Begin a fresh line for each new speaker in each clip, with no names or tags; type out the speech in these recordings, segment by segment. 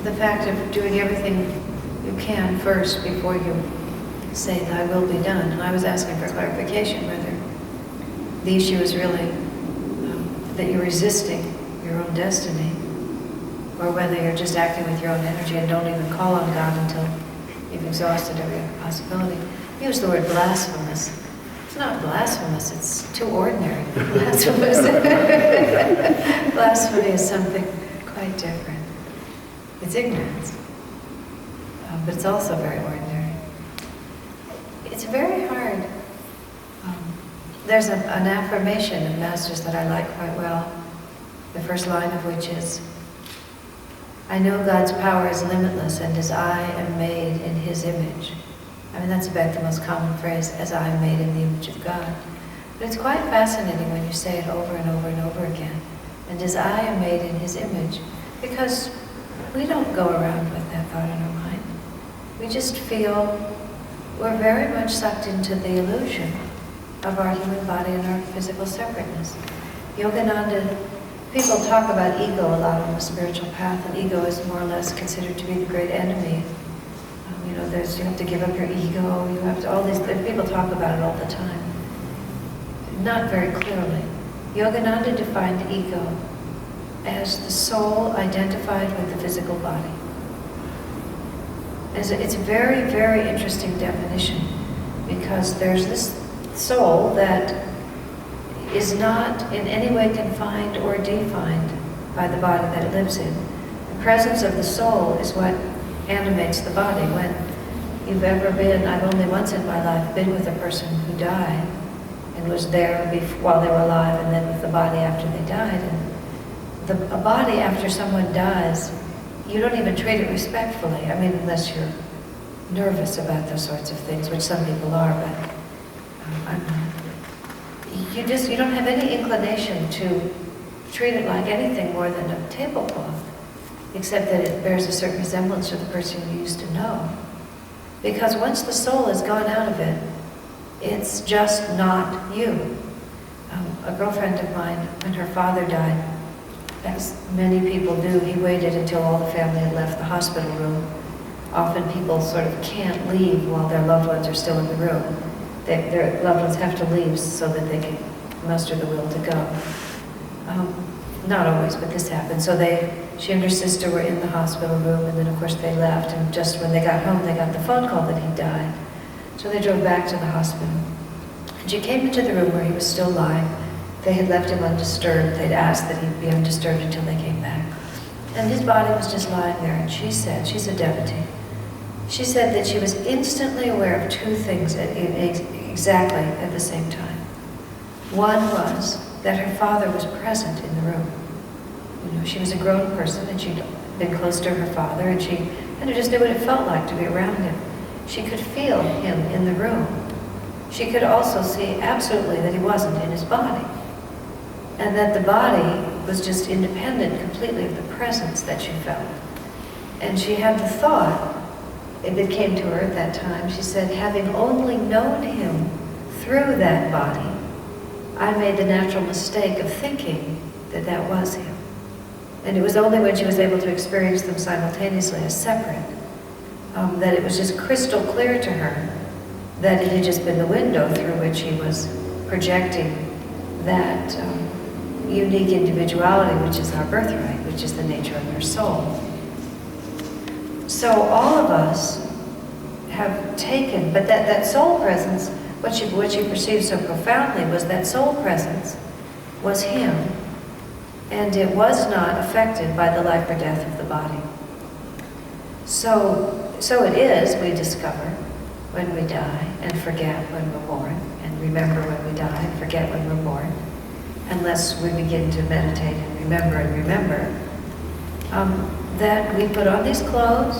the fact of doing everything you can first before you say, "Thy will be done." And I was asking for clarification whether the issue is really that you're resisting your own destiny, or whether you're just acting with your own energy and don't even call on God until you've exhausted every other possibility. You use the word blasphemous. It's not blasphemous, it's too ordinary. Blasphemous. Blasphemy is something quite different. It's ignorance, but it's also very ordinary. It's very hard. There's an affirmation of Masters that I like quite well, the first line of which is, "I know God's power is limitless, and as I am made in His image." I mean, that's about the most common phrase, "as I am made in the image of God." But it's quite fascinating when you say it over and over and over again, "and as I am made in His image," because we don't go around with that thought in our mind. We just feel we're very much sucked into the illusion of our human body and our physical separateness. Yogananda, people talk about ego a lot on the spiritual path, and ego is more or less considered to be the great enemy. You have to give up your ego, you have to, all these, people talk about it all the time. Not very clearly. Yogananda defined ego as the soul identified with the physical body. It's a very, very interesting definition, because there's this soul that is not in any way confined or defined by the body that it lives in. The presence of the soul is what animates the body. When you've ever been, I've only once in my life been with a person who died and was there while they were alive, and then with the body after they died. And a body after someone dies, you don't even treat it respectfully. I mean, unless you're nervous about those sorts of things, which some people are, but I'm not. You don't have any inclination to treat it like anything more than a tablecloth, except that it bears a certain resemblance to the person you used to know. Because once the soul has gone out of it, it's just not you. A girlfriend of mine, when her father died, as many people do, he waited until all the family had left the hospital room. Often people sort of can't leave while their loved ones are still in the room. Their loved ones have to leave so that they can muster the will to go. Not always, but this happened. So she and her sister were in the hospital room, and then of course they left, and just when they got home, they got the phone call that he died. So they drove back to the hospital. And she came into the room where he was still lying. They had left him undisturbed. They'd asked that he be undisturbed until they came back. And his body was just lying there, and she said, she's a devotee, she said that she was instantly aware of two things exactly at the same time. One was that her father was present in the room. She was a grown person, and she'd been close to her father, and she kind of just knew what it felt like to be around him. She could feel him in the room. She could also see absolutely that he wasn't in his body, and that the body was just independent completely of the presence that she felt. And she had the thought, it came to her at that time, she said, having only known him through that body, I made the natural mistake of thinking that that was him. And it was only when she was able to experience them simultaneously as separate, that it was just crystal clear to her that it had just been the window through which he was projecting that unique individuality, which is our birthright, which is the nature of our soul. So all of us have taken, but that soul presence, what she perceived so profoundly was that soul presence was him, and it was not affected by the life or death of the body. So it is, we discover, when we die and forget when we're born, and remember when we die and forget when we're born, unless we begin to meditate and remember, that we put on these clothes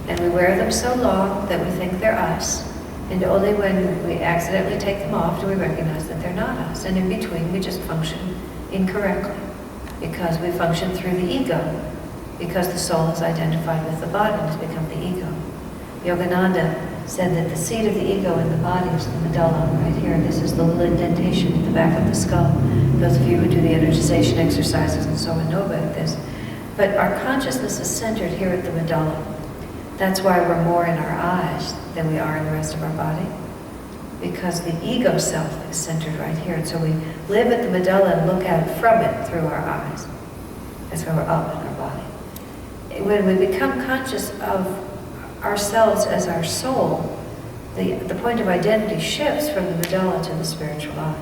and we wear them so long that we think they're us, and only when we accidentally take them off do we recognize that they're not us, and in between we just function incorrectly, because we function through the ego, because the soul is identified with the body and has become the ego. Yogananda said that the seat of the ego in the body is the medulla, right here. This is the little indentation at the back of the skull. Those of you who do the energization exercises and so on know about this. But our consciousness is centered here at the medulla. That's why we're more in our eyes than we are in the rest of our body. Because the ego self is centered right here. And so we live at the medulla and look at it from it through our eyes. That's why we're up in our body. When we become conscious of ourselves as our soul, the point of identity shifts from the medulla to the spiritual eye,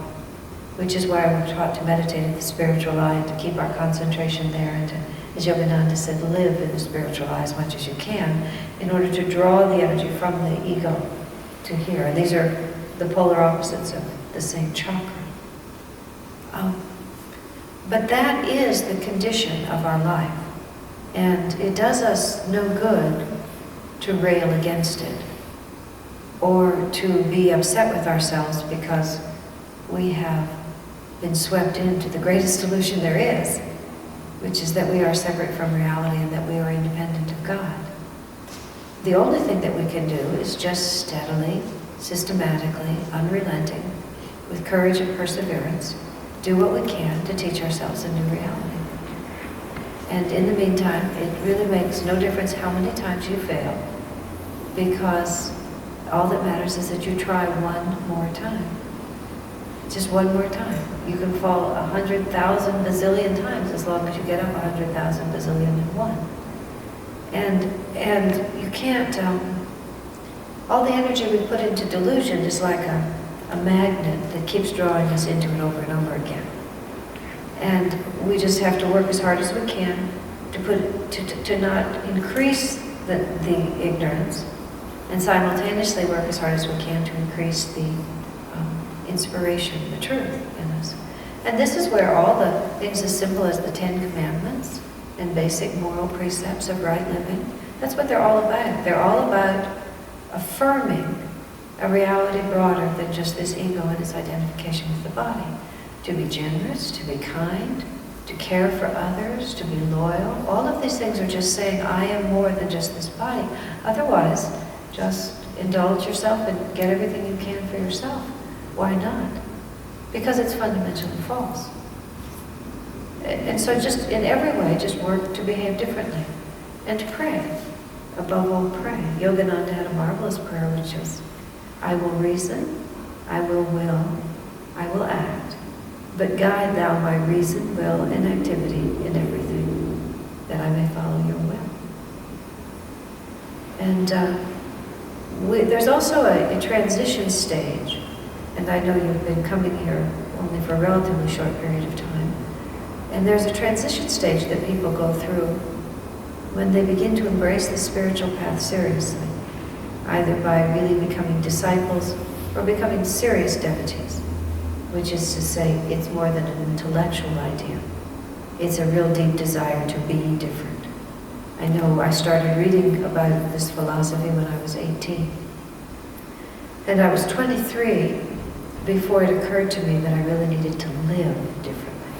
which is why we're taught to meditate at the spiritual eye and to keep our concentration there and to, as Yogananda said, live in the spiritual eye as much as you can in order to draw the energy from the ego to here. And these are the polar opposites of the same chakra. But that is the condition of our life. And it does us no good to rail against it or to be upset with ourselves because we have been swept into the greatest illusion there is, which is that we are separate from reality and that we are independent of God. The only thing that we can do is just steadily, systematically, unrelenting, with courage and perseverance, do what we can to teach ourselves a new reality. And in the meantime, it really makes no difference how many times you fail, because all that matters is that you try one more time. Just one more time. You can fall 100,000 bazillion times as long as you get up 100,000 bazillion and one. And you can't, all the energy we put into delusion is like a magnet that keeps drawing us into it over and over again. And we just have to work as hard as we can to not increase the ignorance, and simultaneously work as hard as we can to increase the inspiration, the truth in us. And this is where all the things as simple as the 10 Commandments and basic moral precepts of right living, that's what they're all about. They're all about affirming a reality broader than just this ego and its identification with the body. To be generous, to be kind, to care for others, to be loyal. All of these things are just saying, I am more than just this body. Otherwise, just indulge yourself and get everything you can for yourself. Why not? Because it's fundamentally false. And so just in every way, just work to behave differently. And to pray. Above all, pray. Yogananda had a marvelous prayer which was, I will reason, I will I will act, but guide thou my reason, will, and activity in everything, that I may follow your will. And there's also a transition stage, and I know you've been coming here only for a relatively short period of time, and there's a transition stage that people go through when they begin to embrace the spiritual path seriously, either by really becoming disciples or becoming serious devotees, which is to say it's more than an intellectual idea. It's a real deep desire to be different. I know I started reading about this philosophy when I was 18. And I was 23 before it occurred to me that I really needed to live differently.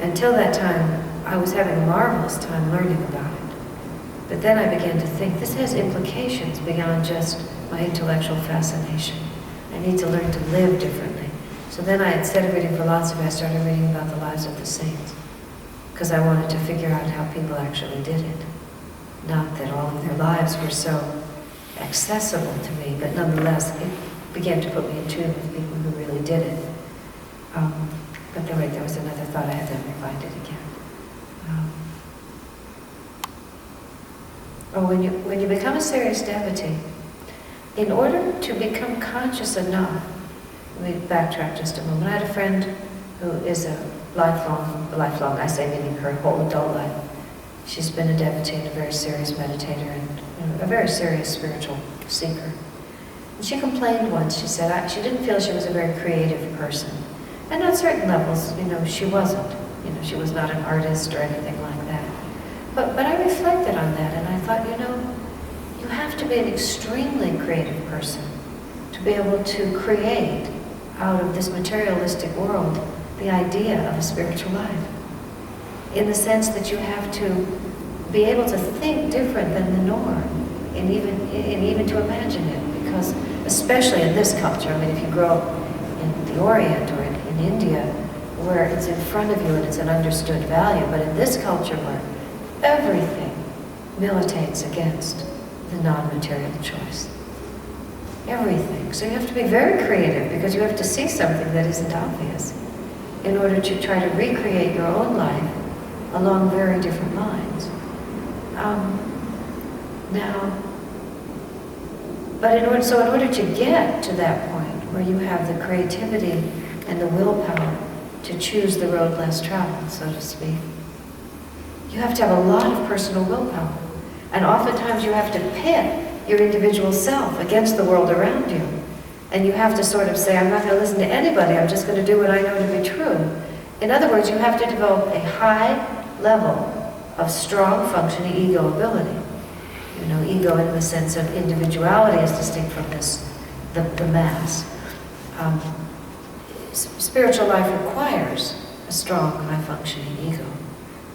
Until that time, I was having a marvelous time learning about it. But then I began to think, this has implications beyond just my intellectual fascination. I need to learn to live differently. So then instead of reading philosophy, I started reading about the lives of the saints, because I wanted to figure out how people actually did it. Not that all of their lives were so accessible to me, but nonetheless, it began to put me in tune with people who really did it. But then, wait, there was another thought, I had to find it again. When you become a serious devotee, in order to become conscious enough, let me backtrack just a moment. I had a friend who is a lifelong, I say meaning her whole adult life. She's been a devotee and a very serious meditator and a very serious spiritual seeker. And she complained once, she said she didn't feel she was a very creative person. And on certain levels, she wasn't. She was not an artist or anything like that. But I reflected on that and I thought, you have to be an extremely creative person to be able to create out of this materialistic world the idea of a spiritual life. In the sense that you have to be able to think different than the norm and even to imagine it. Because especially in this culture, if you grow up in the Orient or in India, where it's in front of you and it's an understood value, but in this culture where everything militates against the non-material choice. Everything. So you have to be very creative because you have to see something that isn't obvious in order to try to recreate your own life along very different lines. In order to get to that point where you have the creativity and the willpower to choose the road less traveled, so to speak, you have to have a lot of personal willpower. And oftentimes you have to pit your individual self against the world around you. And you have to sort of say, I'm not going to listen to anybody, I'm just going to do what I know to be true. In other words, you have to develop a high level of strong functioning ego ability. You know, ego in the sense of individuality is distinct from the mass. Spiritual life requires a strong, high-functioning ego.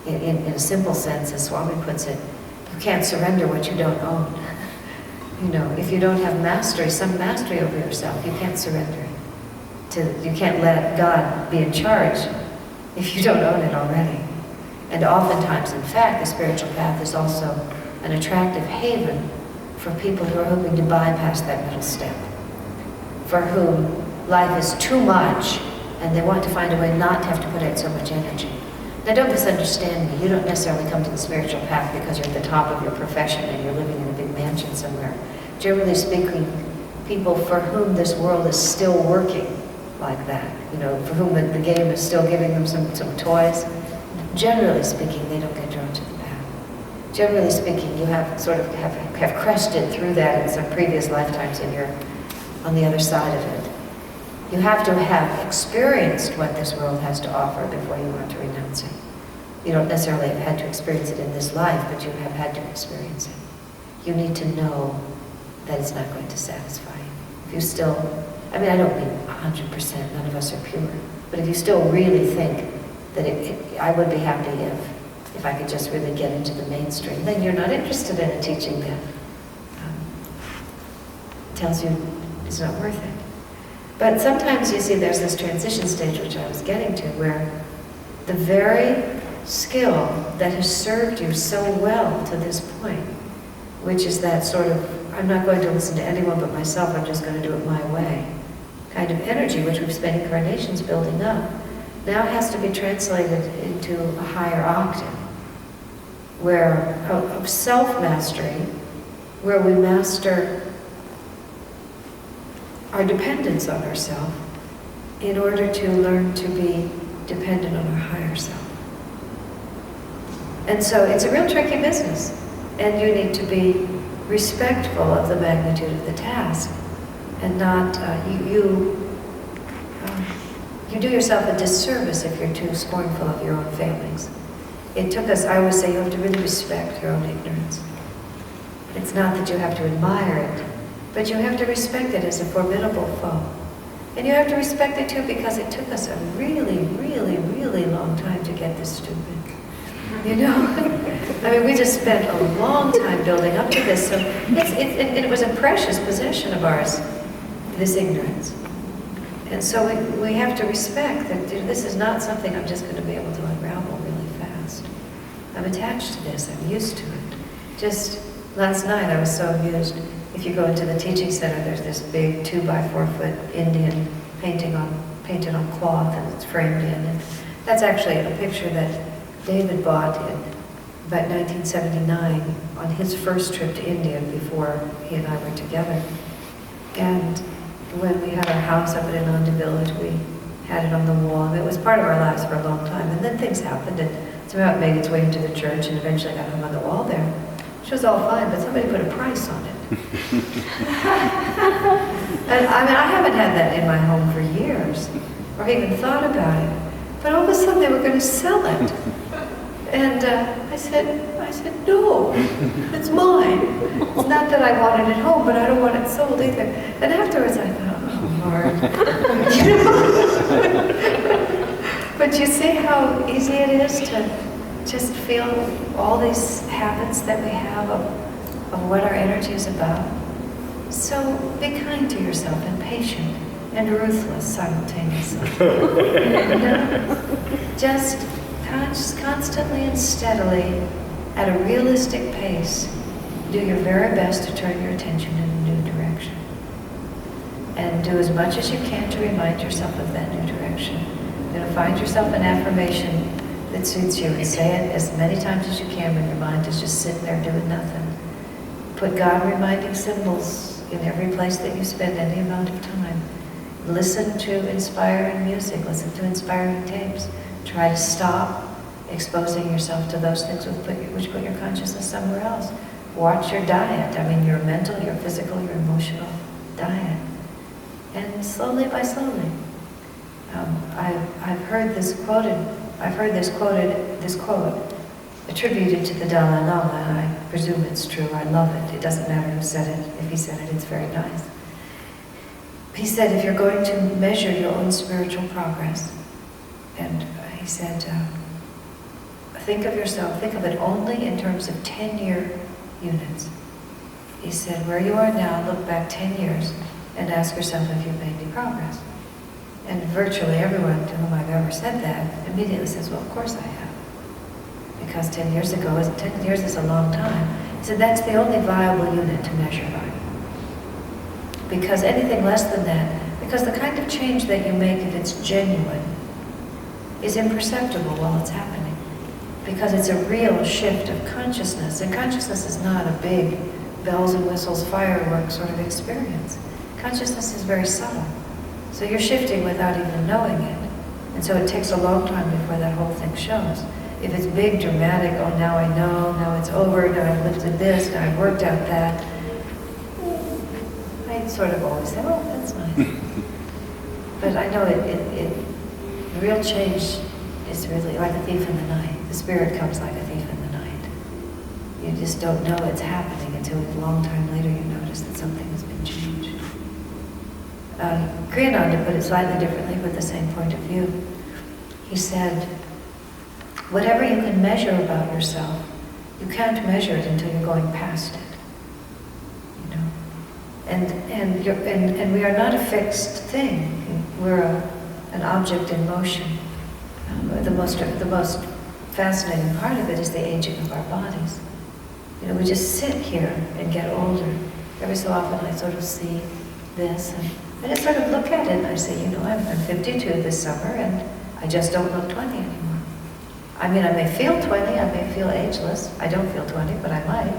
In a simple sense, as Swami puts it, you can't surrender what you don't own. You know, if you don't have mastery, some mastery over yourself, you can't surrender it. You can't let God be in charge if you don't own it already. And oftentimes, in fact, the spiritual path is also an attractive haven for people who are hoping to bypass that middle step, for whom life is too much and they want to find a way not to have to put out so much energy. Now, don't misunderstand me. You don't necessarily come to the spiritual path because you're at the top of your profession and you're living in a big mansion somewhere. Generally speaking, people for whom this world is still working like that, you know, for whom the game is still giving them some toys, generally speaking, they don't get drawn to the path. Generally speaking, you have sort of have crested through that in some previous lifetimes and you're on the other side of it. You have to have experienced what this world has to offer before you want to renounce it. You don't necessarily have had to experience it in this life, but you have had to experience it. You need to know that it's not going to satisfy you. If you still, I mean, I don't mean 100%, none of us are pure, but if you still really think that I would be happy if I could just really get into the mainstream, then you're not interested in a teaching that tells you it's not worth it. But sometimes, you see, there's this transition stage which I was getting to, where the very skill that has served you so well to this point, which is that sort of, I'm not going to listen to anyone but myself, I'm just going to do it my way, kind of energy, which we've spent incarnations building up, now has to be translated into a higher octave, where of self-mastery, where we master our dependence on ourselves in order to learn to be dependent on our higher self. And so it's a real tricky business, and you need to be respectful of the magnitude of the task, and not, you do yourself a disservice if you're too scornful of your own failings. It took us, I always say, you have to really respect your own ignorance. It's not that you have to admire it, but you have to respect it as a formidable foe. And you have to respect it too because it took us a really, really, really long time to get this stupid. You know? I mean, we just spent a long time building up to this, so it was a precious possession of ours, this ignorance. And so we have to respect that this is not something I'm just going to be able to unravel really fast. I'm attached to this, I'm used to it. Just last night I was so amused. If you go into the teaching center, there's this big 2-by-4-foot Indian painted on cloth, and it's framed in. And that's actually a picture that David bought in about 1979 on his first trip to India before he and I were together. And when we had our house up at Ananda Village, we had it on the wall, and it was part of our lives for a long time. And then things happened, and somehow it made its way into the church, and eventually got hung on the wall there. Which was all fine, but somebody put a price on it. And I mean, I haven't had that in my home for years, or even thought about it. But all of a sudden they were going to sell it. And I said, no, it's mine. It's not that I want it at home, but I don't want it sold either. And afterwards I thought, oh Lord. You know? But you see how easy it is to just feel all these habits that we have of what our energy is about. So be kind to yourself and patient and ruthless simultaneously. You know? Just constantly and steadily at a realistic pace, do your very best to turn your attention in a new direction. And do as much as you can to remind yourself of that new direction. You're going to find yourself an affirmation that suits you and say it as many times as you can when your mind is just sitting there doing nothing. Put God reminding symbols in every place that you spend any amount of time. Listen to inspiring music, listen to inspiring tapes. Try to stop exposing yourself to those things which put your consciousness somewhere else. Watch your diet, your mental, your physical, your emotional diet. And slowly by slowly. I've heard this quote attributed to the Dalai Lama, and I presume it's true. I love it. It doesn't matter who said it. If he said it, it's very nice. He said, if you're going to measure your own spiritual progress, and he said, think of it only in terms of 10-year units. He said, where you are now, look back 10 years and ask yourself if you've made any progress. And virtually everyone to whom I've ever said that immediately says, well, of course I have. Because 10 years is a long time. He said, that's the only viable unit to measure by. Because anything less than that, because the kind of change that you make, if it's genuine, is imperceptible while it's happening. Because it's a real shift of consciousness. And consciousness is not a big bells and whistles, fireworks sort of experience. Consciousness is very subtle. So you're shifting without even knowing it. And so it takes a long time before that whole thing shows. If it's big, dramatic, oh, now I know, now it's over, now I've lifted this, now I've worked out that, I sort of always say, oh, that's nice. But I know real change is really like a thief in the night. The spirit comes like a thief in the night. You just don't know it's happening until a long time later you notice that something has been changed. Kriyananda put it slightly differently with the same point of view. He said, whatever you can measure about yourself, you can't measure it until you're going past it. And we are not a fixed thing. We're an object in motion. The most fascinating part of it is the aging of our bodies. We just sit here and get older. Every so often I sort of see this, and I just sort of look at it and I say, I'm 52 this summer and I just don't look 20 anymore. I may feel 20, I may feel ageless. I don't feel 20, but I might,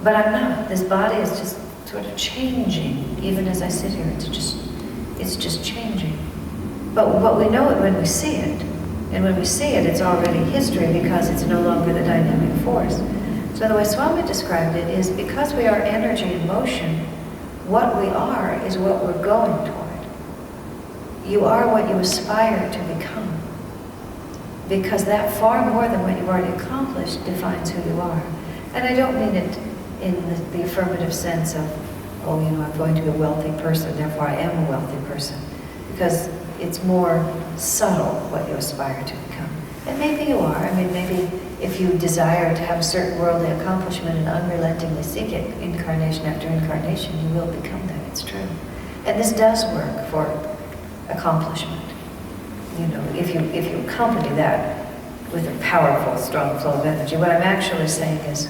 but I'm not. This body is just sort of changing, even as I sit here. It's just changing. But we know it when we see it. And when we see it, it's already history because it's no longer the dynamic force. So the way Swami described it is because we are energy in motion, what we are is what we're going toward. You are what you aspire to become. Because that far more than what you've already accomplished defines who you are. And I don't mean it in the affirmative sense of, I'm going to be a wealthy person, therefore I am a wealthy person. Because it's more subtle what you aspire to become. And maybe you are. Maybe if you desire to have a certain worldly accomplishment and unrelentingly seek it, incarnation after incarnation, you will become that. It's true. And this does work for accomplishment. If you accompany that with a powerful, strong flow of energy, what I'm actually saying is,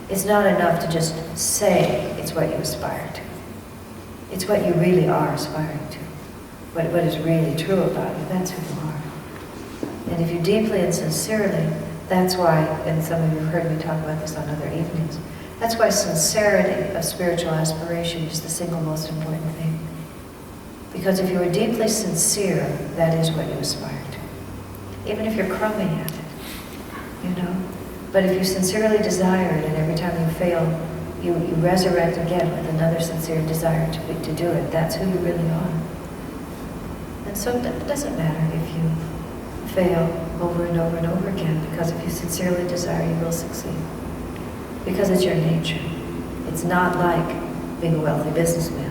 it's not enough to just say it's what you aspire to. It's what you really are aspiring to. What is really true about you, that's who you are. And if you deeply and sincerely, that's why, and some of you have heard me talk about this on other evenings, that's why sincerity of spiritual aspiration is the single most important thing. Because if you are deeply sincere, that is what you aspire to. Even if you're crummy at it, But if you sincerely desire it, and every time you fail, you resurrect again with another sincere desire to do it, that's who you really are. And so it doesn't matter if you fail over and over and over again, because if you sincerely desire, you will succeed. Because it's your nature. It's not like being a wealthy businessman,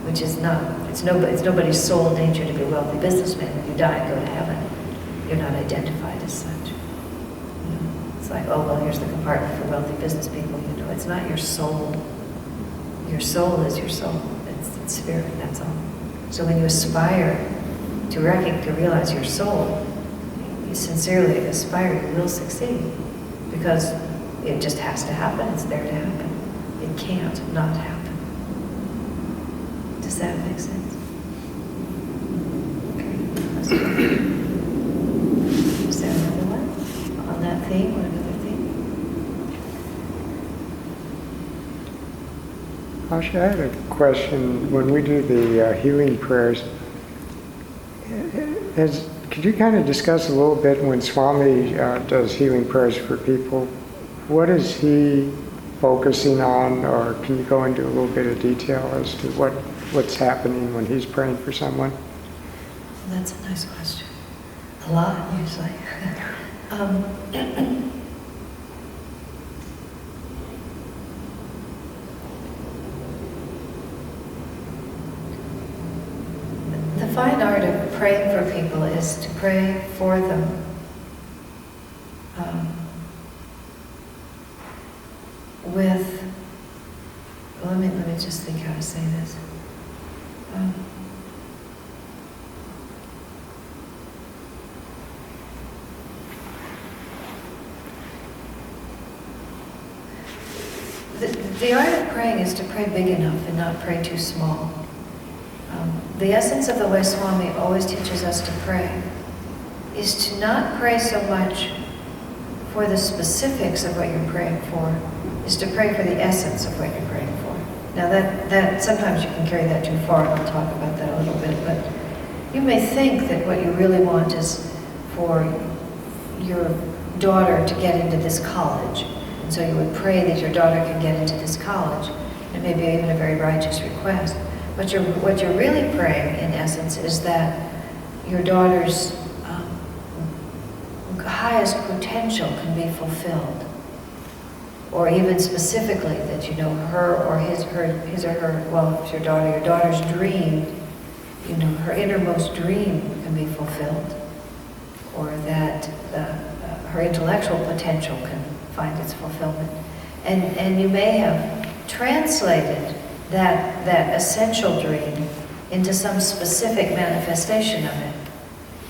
which is not, it's nobody's sole nature to be a wealthy businessman. When you die and go to heaven, you're not identified as such. It's like, oh, well, here's the compartment for wealthy business people. It's not your soul. Your soul is your soul. It's spirit, that's all. So when you aspire to realize your soul, you sincerely aspire, you will succeed. Because It just has to happen. It's there to happen. It can't not happen. Does that make sense? Okay, let's go. Is there another one on that theme or another theme?
Asha, I had a question. When we do the healing prayers, could you kind of discuss a little bit when Swami does healing prayers for people? What is he focusing on, or can you go into a little bit of detail as to what's happening when he's praying for someone?
That's a nice question. A lot, usually. The fine art of praying for people is to pray for them with, let me just think how to say this. The art of praying is to pray big enough and not pray too small. The essence of the way Swami always teaches us to pray is to not pray so much for the specifics of what you're praying for, is to pray for the essence of what you're praying for. Now that sometimes you can carry that too far, and I'll talk about that a little bit, but you may think that what you really want is for your daughter to get into this college. And so you would pray that your daughter can get into this college, and maybe even a very righteous request. But what you're really praying, in essence, is that your daughter's highest potential can be fulfilled. Or even specifically that, her or his or her, well, if it's your daughter's dream, her innermost dream can be fulfilled. Or that her intellectual potential can find its fulfillment. And you may have translated that essential dream into some specific manifestation of it.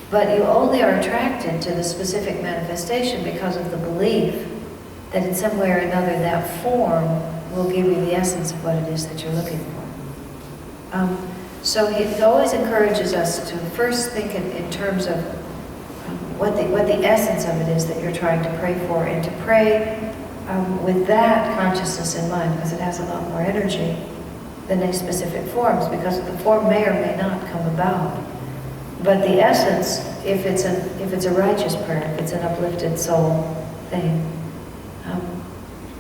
But you only are attracted to the specific manifestation because of the belief that in some way or another that form will give you the essence of what it is that you're looking for. So he always encourages us to first think in terms of what the essence of it is that you're trying to pray for, and to pray with that consciousness in mind, because it has a lot more energy than any specific forms, because the form may or may not come about. But the essence, if it's a righteous prayer, if it's an uplifted soul thing,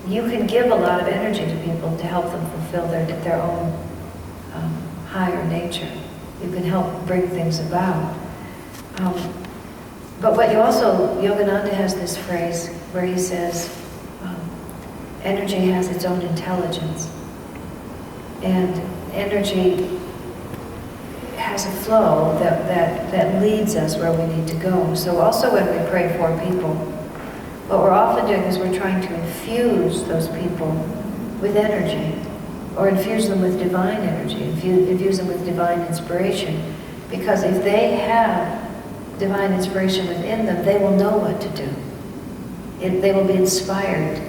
you can give a lot of energy to people to help them fulfill their own higher nature. You can help bring things about. But what you also, Yogananda has this phrase where he says, energy has its own intelligence. And energy has a flow that leads us where we need to go. So also when we pray for people, what we're often doing is we're trying to infuse those people with energy, or infuse them with divine energy, infuse them with divine inspiration. Because if they have divine inspiration within them, they will know what to do. They will be inspired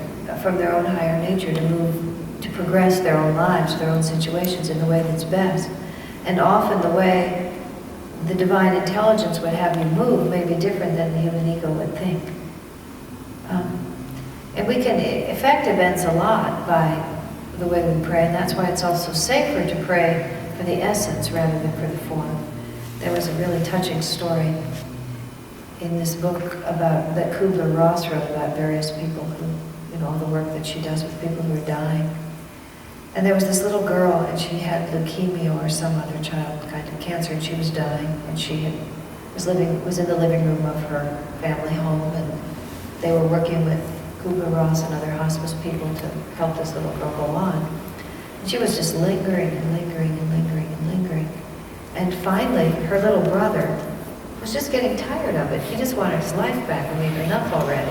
from their own higher nature to move, to progress their own lives, their own situations in the way that's best. And often the way the divine intelligence would have you move may be different than the human ego would think. And we can affect events a lot by the way we pray, and that's why it's also safer to pray for the essence rather than for the form. There was a really touching story in this book that Kubler-Ross wrote about various people who, all the work that she does with people who are dying. And there was this little girl, and she had leukemia or some other child kind of cancer, and she was dying, and she was in the living room of her family home, and they were working with Kubler-Ross and other hospice people to help this little girl go on. And she was just lingering and lingering and lingering and lingering. And finally, her little brother was just getting tired of it. He just wanted his life back. I mean, enough already.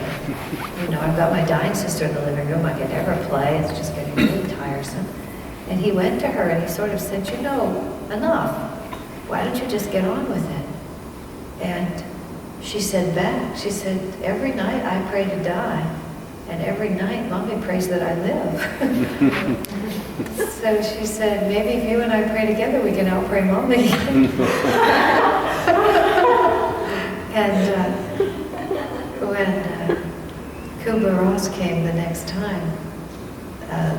I've got my dying sister in the living room. I can never play. It's just getting really tiresome. And he went to her and he sort of said, enough. Why don't you just get on with it? And she said back, every night I pray to die, And every night, Mommy prays that I live. So she said, maybe if you and I pray together, we can out-pray Mommy. And when Kubla Ross came the next time,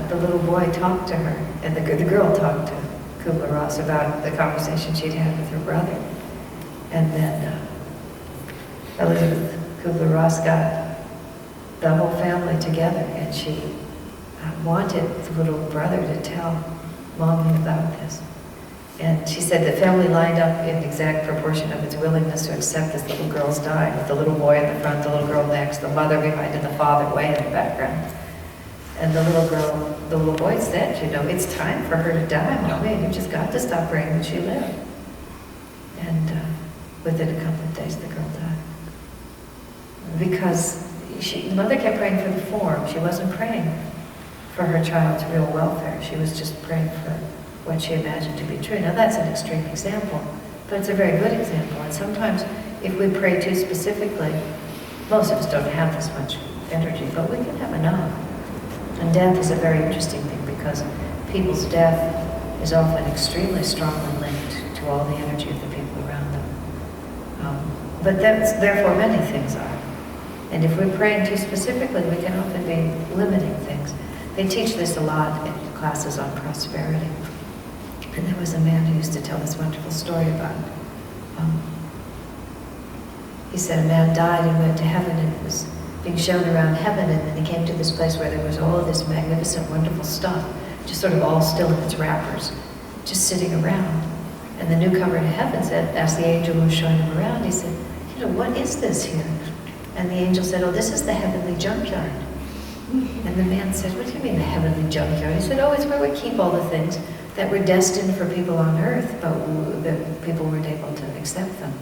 the little boy talked to her, and the girl talked to Kubla Ross about the conversation she'd had with her brother. And then Elizabeth Kubler-Ross got the whole family together, and she wanted the little brother to tell Mommy about this. And she said the family lined up in exact proportion of its willingness to accept this little girl's dying, with the little boy in the front, the little girl next, the mother behind, and the father way in the background. And the little boy said, you know, it's time for her to die, Mommy, and you just got to stop praying that she lived. And within a couple of days, the girl died. Because the mother kept praying for the form. She wasn't praying for her child's real welfare. She was just praying for what she imagined to be true. Now that's an extreme example, but it's a very good example. And sometimes if we pray too specifically, most of us don't have this much energy, but we can have enough. And death is a very interesting thing because people's death is often extremely strongly linked to all the energy of the people around them. But therefore many things are. And if we're praying too specifically, we can often be limiting things. They teach this a lot in classes on prosperity. And there was a man who used to tell this wonderful story about, he said a man died and went to heaven and was being shown around heaven, and then he came to this place where there was all of this magnificent, wonderful stuff, just sort of all still in its wrappers, just sitting around. And the newcomer to heaven asked the angel who was showing him around, he said, you know, what is this here? And the angel said, oh, this is the heavenly junkyard. And the man said, what do you mean the heavenly junkyard? He said, oh, it's where we keep all the things that were destined for people on earth, but the people weren't able to accept them.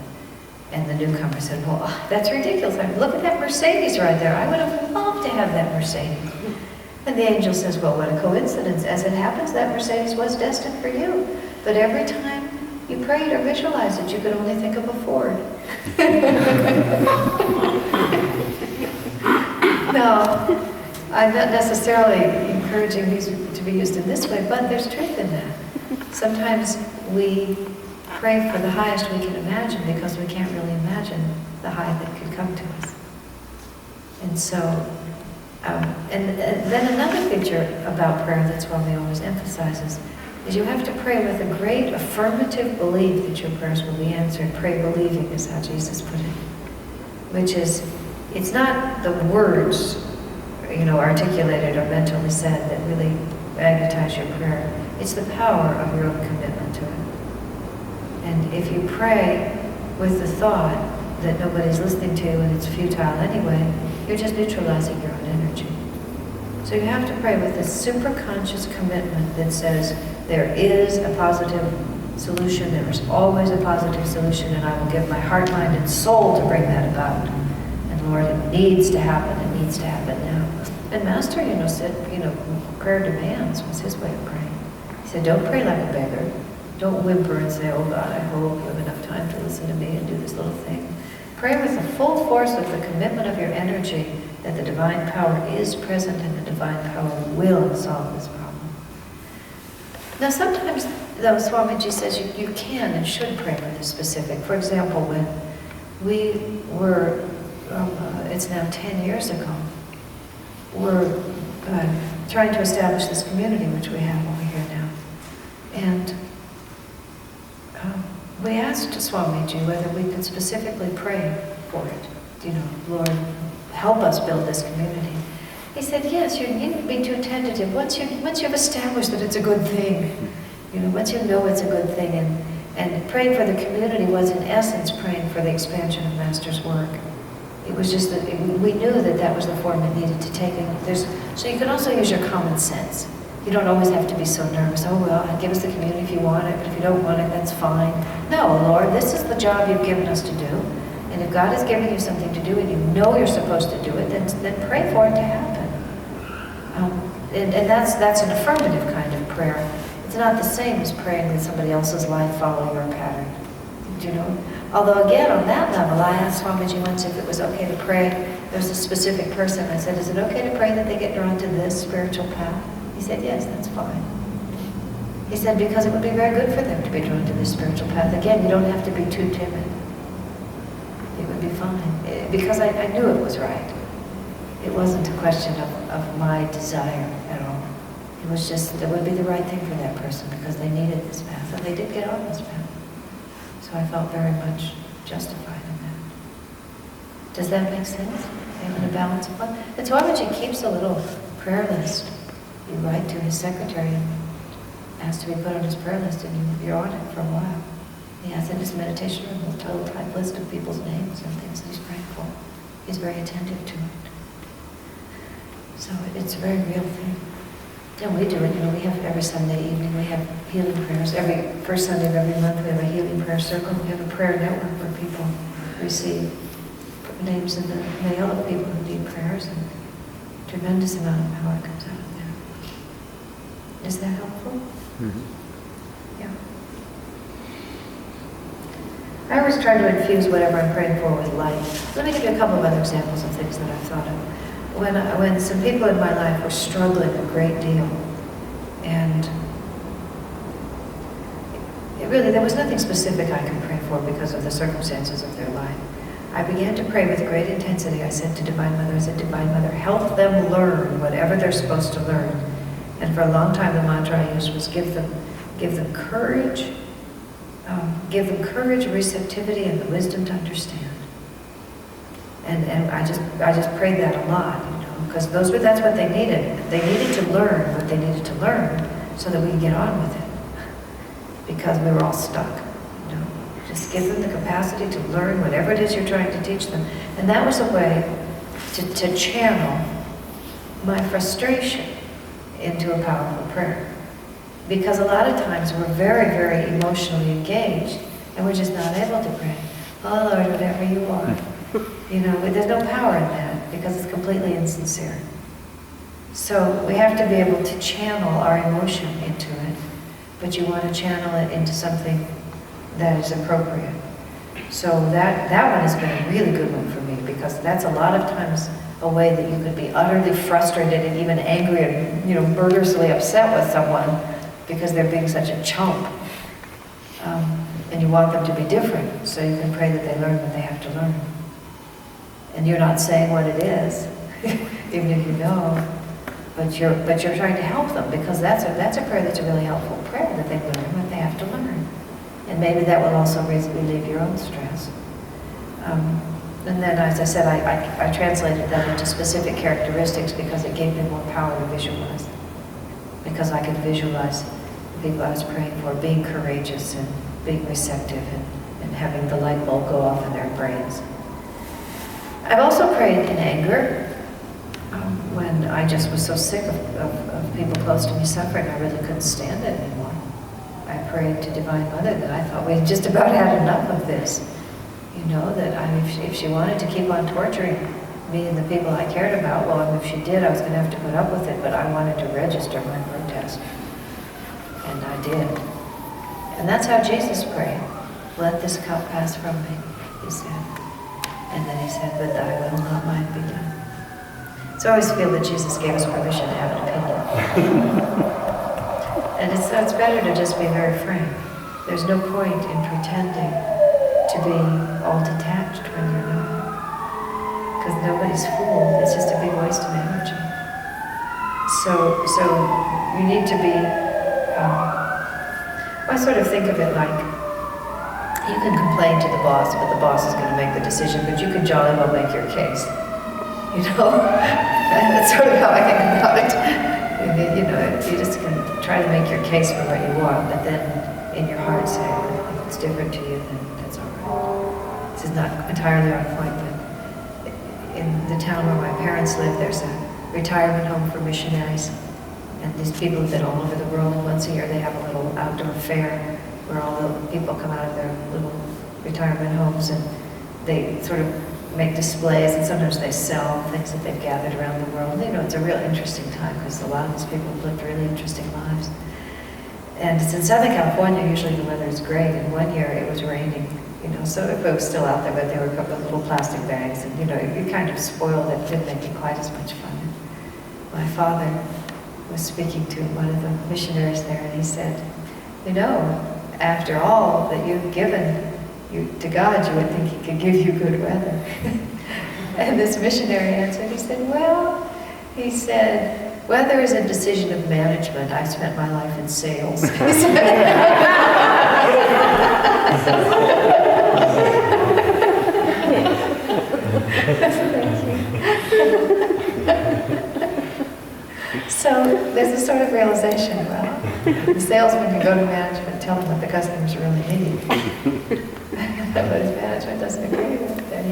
And the newcomer said, well, that's ridiculous. I mean, look at that Mercedes right there. I would have loved to have that Mercedes. And the angel says, well, what a coincidence. As it happens, that Mercedes was destined for you. But every time you prayed or visualized it, you could only think of a Ford. No, I'm not necessarily encouraging these to be used in this way, but there's truth in that. Sometimes we pray for the highest we can imagine because we can't really imagine the high that could come to us. And so, and then another feature about prayer that Swami always emphasizes is you have to pray with a great affirmative belief that your prayers will be answered. Pray believing is how Jesus put it. Which is, it's not the words, you know, articulated or mentally said that really magnetize your prayer. It's the power of your own commitment to it. And if you pray with the thought that nobody's listening to you and it's futile anyway, you're just neutralizing your own energy. So you have to pray with this superconscious commitment that says, there is a positive solution, there is always a positive solution, and I will give my heart, mind, and soul to bring that about. And Lord, it needs to happen now. And Master, said, prayer demands was his way of praying. He said, don't pray like a beggar. Don't whimper and say, oh God, I hope you have enough time to listen to me and do this little thing. Pray with the full force of the commitment of your energy that the divine power is present and the divine power will solve this problem. Now sometimes, though, Swamiji says you can and should pray with a specific. For example, when we were, it's now 10 years ago, we're trying to establish this community which we have over here now. And we asked Swamiji whether we could specifically pray for it. Lord, help us build this community. He said, yes, you needn't be too tentative. Once you've established that it's a good thing, once you know it's a good thing, and praying for the community was in essence praying for the expansion of Master's work. It was just that we knew that was the form it needed to take. So you can also use your common sense. You don't always have to be so nervous. Oh, well, give us the community if you want it, but if you don't want it, that's fine. No, Lord, this is the job you've given us to do. And if God has given you something to do and you know you're supposed to do it, then pray for it to happen. And that's an affirmative kind of prayer. It's not the same as praying that somebody else's life follow your pattern. Although again, on that level, I asked Swamiji once if it was okay to pray. There was a specific person. I said, is it okay to pray that they get drawn to this spiritual path? He said, yes, that's fine. He said, because it would be very good for them to be drawn to this spiritual path. Again, you don't have to be too timid. It would be fine. Because I knew it was right. It wasn't a question of my desire at all. It was just, it would be the right thing for that person because they needed this path. And they did get on this path. So I felt very much justified in that. Does that make sense? Having a balance of one. And Swamiji keeps a little prayer list. You write to his secretary and ask to be put on his prayer list, and you're on it for a while. He has in his meditation room a total type list of people's names and things that he's praying for. He's very attentive to it. So it's a very real thing. And we do it, we have every Sunday evening, we have healing prayers. Every first Sunday of every month we have a healing prayer circle. We have a prayer network where people receive names in the mail of people who need prayers, and a tremendous amount of power comes out of there. Is that helpful?
Mm-hmm.
Yeah. I always try to infuse whatever I'm praying for with light. Let me give you a couple of other examples of things that I've thought of. When some people in my life were struggling a great deal, and there was nothing specific I could pray for because of the circumstances of their life. I began to pray with great intensity. I said to Divine Mother, Divine Mother, help them learn whatever they're supposed to learn. And for a long time the mantra I used was give them courage, receptivity, and the wisdom to understand. And I just prayed that a lot, because that's what they needed. They needed to learn what they needed to learn so that we could get on with it. Because we were all stuck, Just give them the capacity to learn whatever it is you're trying to teach them. And that was a way to channel my frustration into a powerful prayer. Because a lot of times we're very, very emotionally engaged and we're just not able to pray. Oh Lord, whatever you are. There's no power in that because it's completely insincere. So we have to be able to channel our emotion into it, but you want to channel it into something that is appropriate. So that one has been a really good one for me, because that's a lot of times a way that you could be utterly frustrated and even angry and murderously upset with someone because they're being such a chump. And you want them to be different, so you can pray that they learn what they have to learn. And you're not saying what it is, even if you know, but you're trying to help them, because that's a prayer that's a really helpful prayer, that they learn what they have to learn. And maybe that will also relieve your own stress. And then, as I said, I translated that into specific characteristics because it gave me more power to visualize. Because I could visualize the people I was praying for being courageous and being receptive and having the light bulb go off in their brains. I've also prayed in anger when I just was so sick of people close to me suffering. I really couldn't stand it anymore. I prayed to Divine Mother that I thought we just about had enough of this. That if she wanted to keep on torturing me and the people I cared about, well, if she did, I was going to have to put up with it, but I wanted to register my protest. And I did. And that's how Jesus prayed. Let this cup pass from me, he said. And then he said, but thy will, not mine, be done. So I always feel that Jesus gave us permission to have an opinion. And it's better to just be very frank. There's no point in pretending to be all detached when you're not. Because nobody's fooled. It's just a big waste of energy. So you need to be, I sort of think of it like, you can complain to the boss, but the boss is going to make the decision, but you can jolly well make your case. That's sort of how I think about it. You just can try to make your case for what you want, but then in your heart say, if it's different to you, then that's all right. This is not entirely on point, but in the town where my parents live, there's a retirement home for missionaries. And these people have been all over the world, and once a year they have a little outdoor fair where all the people come out of their little retirement homes and they sort of make displays, and sometimes they sell things that they've gathered around the world. It's a real interesting time because a lot of these people have lived really interesting lives. And it's in Southern California, usually the weather is great, and one year it was raining, soda food was still out there, but they were covered with little plastic bags, and you kind of spoiled it. It didn't make it quite as much fun. My father was speaking to one of the missionaries there, and he said, after all that you've given to God, you would think He could give you good weather. And this missionary answered, he said, weather is a decision of management. I spent my life in sales. So there's a sort of realization, the salesman can go to management and tell them what the customers really need. But if management doesn't agree with it, then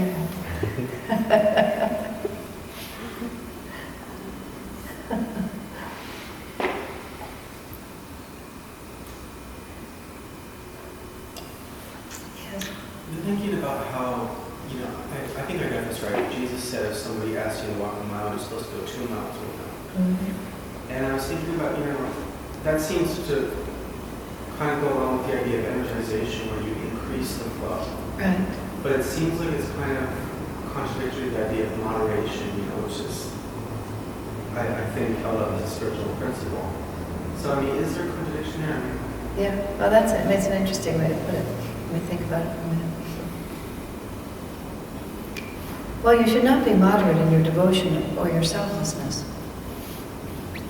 Yes.
I'm thinking about how, I think I got this right. Jesus said if somebody asks you to walk a mile, you're supposed to go 2 miles with them.
Mm-hmm.
And I was thinking about, that seems to kind of go along with the idea of energization, where you increase the flow.
Right.
But it seems like it's kind of contradictory to the idea of moderation, which is, I think, held up as a spiritual principle. So, is there a contradiction there?
Yeah, well, that's an interesting way to put it. Let me think about it for a minute. Well, you should not be moderate in your devotion or your selflessness.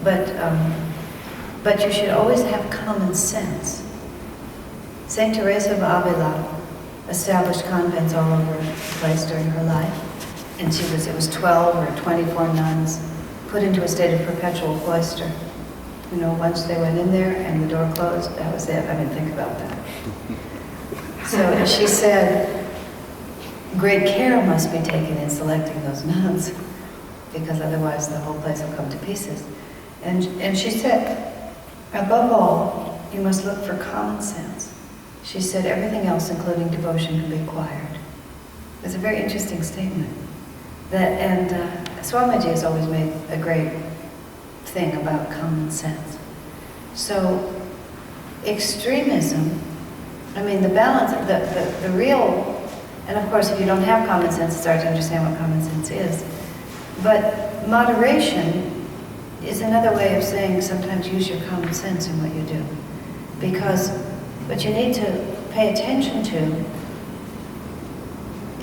But you should always have common sense. Saint Teresa of Avila established convents all over the place during her life, and it was 12 or 24 nuns put into a state of perpetual cloister. Once they went in there and the door closed, that was it. Think about that. So she said, great care must be taken in selecting those nuns, because otherwise the whole place will come to pieces. And she said, above all, you must look for common sense. She said everything else, including devotion, can be acquired. It's a very interesting statement. Swamiji has always made a great thing about common sense. So, extremism, the balance, the real, and of course if you don't have common sense, it's hard to understand what common sense is. But moderation is another way of saying sometimes use your common sense in what you do. Because what you need to pay attention to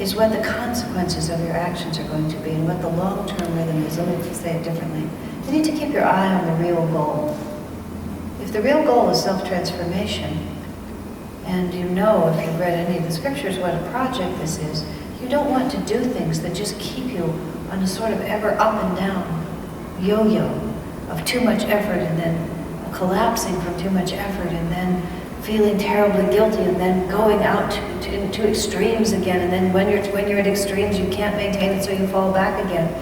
is what the consequences of your actions are going to be and what the long-term rhythm is. Let me say it differently. You need to keep your eye on the real goal. If the real goal is self-transformation, and if you've read any of the scriptures, what a project this is, you don't want to do things that just keep you on a sort of ever up and down yo-yo of too much effort and then collapsing from too much effort and then feeling terribly guilty and then going out to extremes again, and then when you're at extremes you can't maintain it, so you fall back again.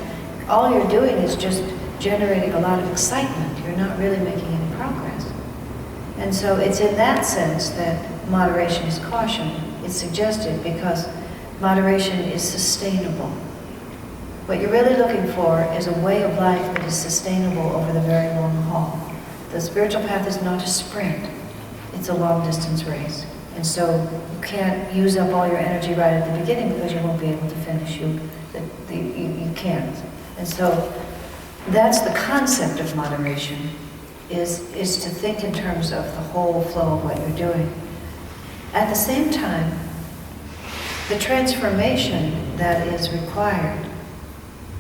All you're doing is just generating a lot of excitement. You're not really making any progress. And so it's in that sense that moderation is cautioned. It's suggested because moderation is sustainable. What you're really looking for is a way of life that is sustainable over the very long haul. The spiritual path is not a sprint. It's a long-distance race. And so you can't use up all your energy right at the beginning because you won't be able to finish. You can't. And so that's the concept of moderation, is to think in terms of the whole flow of what you're doing. At the same time, the transformation that is required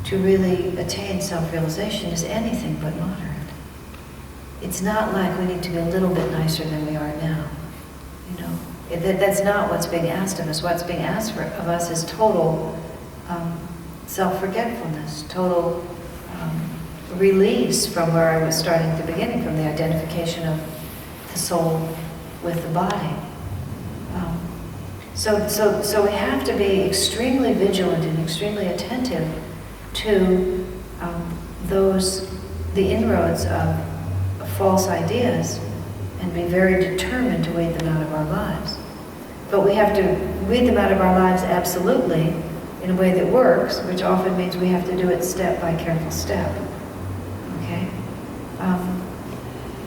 to really attain self-realization is anything but moderate. It's not like we need to be a little bit nicer than we are now. That's not what's being asked of us. What's being asked of us is total self-forgetfulness, total release from where I was starting at the beginning, from the identification of the soul with the body. So we have to be extremely vigilant and extremely attentive to the inroads of false ideas, and be very determined to weed them out of our lives. But we have to weed them out of our lives absolutely in a way that works, which often means we have to do it step by careful step. Okay?